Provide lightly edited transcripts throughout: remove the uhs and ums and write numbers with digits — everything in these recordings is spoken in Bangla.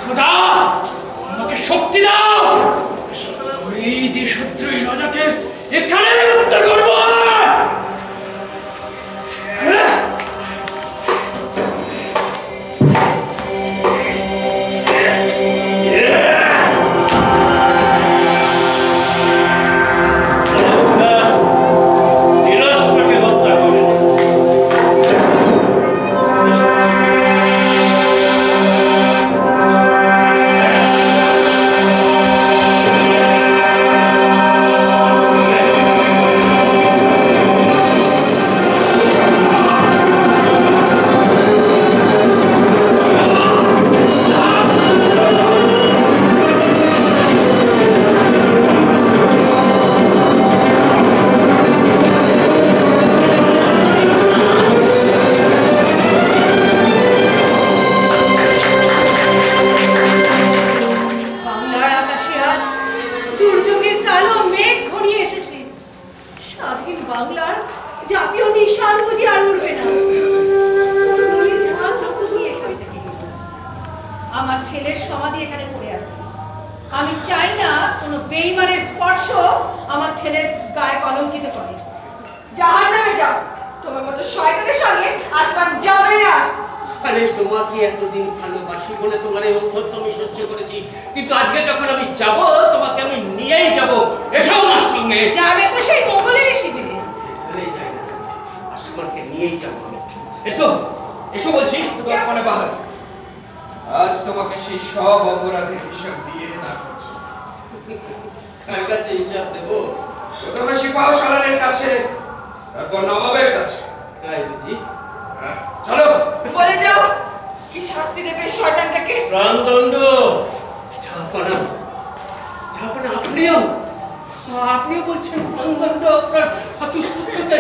খোদা আমাকে শক্তি দাও, ওই দেশদ্রোহী রাজাকে এখানে হত্যা করবো। কিন্তু আজকে যখন আমি যাব তোমাকে আমি নিয়েই যাব। এসো আমার সঙ্গে। যাবে তো সেই মঙ্গলের শিবিরে। আসমানকে নিয়েই যাব আমি। এসো এসো বলছি। মানে বাহাদুর, আজ তোমাকে সেই সব অপরাধের হিসাব দিয়ে না করছি। কার কাছে হিসাব দেব? প্রথমে সিপাহ সালারের কাছে, তারপর নবাবের কাছে। তাই বুঝি? চলো বলে যাও কি শাস্তি দেবে শয়তানটাকে? প্রাণদণ্ড। ঝাপানা, ঝাপানা আপনিও বলছেন প্রাণদণ্ড আপনার হাতুসপুত্রকে?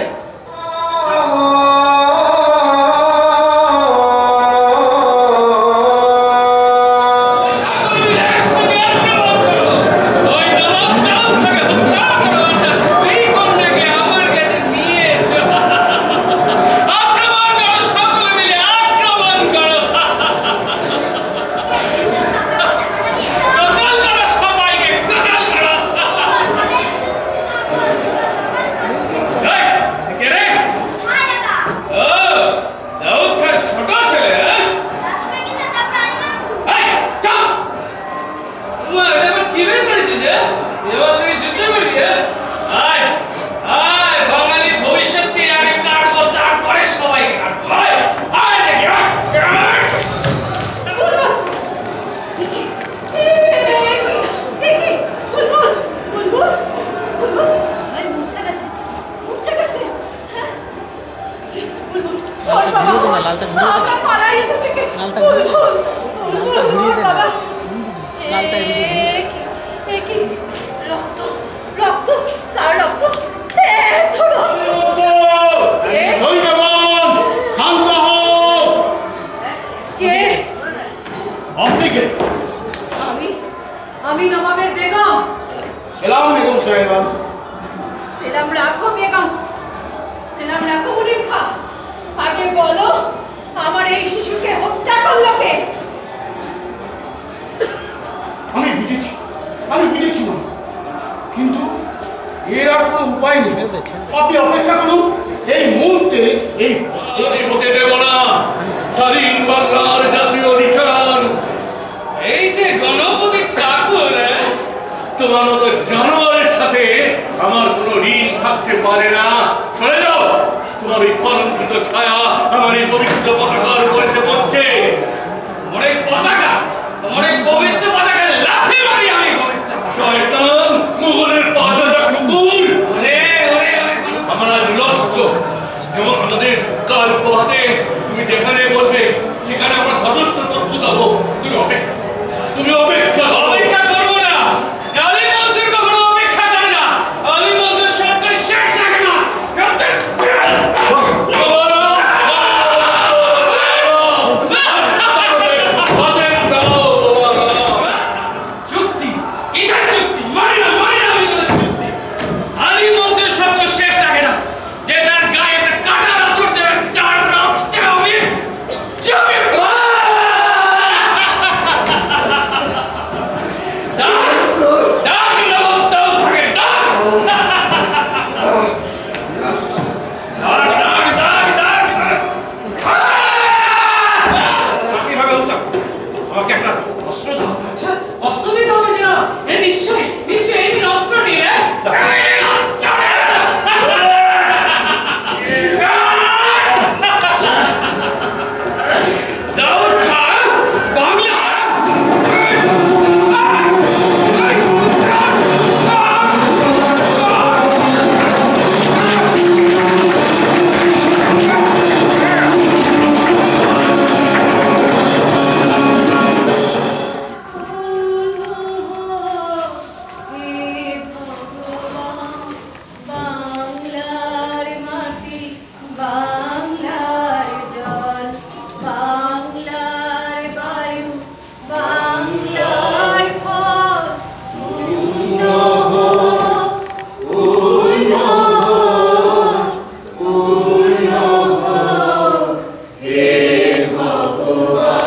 আমি নবাবের বেগম। সেলাম বেগম সাহেবা। সেলাম রাখো বেগম, সেলাম রাখো মুনিম খা। আগে বলো আমার এই শিশুকে হত্যা করলো কে? আমি বুঝেছি না, কিন্তু এর আর কোনো উপায় নেই। আপনি অপেক্ষা করুন, এই মুহূর্তে এই হতে দেব না স্বাধীন বাংলার জাতীয় নিশান এই যে গণপতি ঠাকুর। তোমার মতো জানোয়ারের সাথে আমার কোনো ঋণ থাকতে পারে না। সরে যাও, তোমার ওই কলঙ্কিত ছায়া আমার এই পবিত্র পতাকার উপরে এসে পড়ছে। অনেক পতাকা, অনেক পবিত্র পতাকা লাথি মারি আমি। শয়তান, মুঘলের পাঁচটা কুকুর। আমরা নিরস্ত্র, যেমন আমাদের কাল প্রভাতে তুমি যেখানে বলবে সেখানে আমরা সশস্ত্র প্রস্তুত হবো। তুমি অপেক্ষা করবো না। আলী মনসুর কখনো অপেক্ষা করে না। আলী মনসুর সত্য শেষ রাখে না। চুক্তি? কিসের চুক্তি? মানি না আমি কোনো চুক্তি। আলী মনসুর সত্য শেষ রাখে না, যে তার গায়ে একটা কাঁটার আঁচড় দেবে, যার রক্তে আমি জমি। ভগবান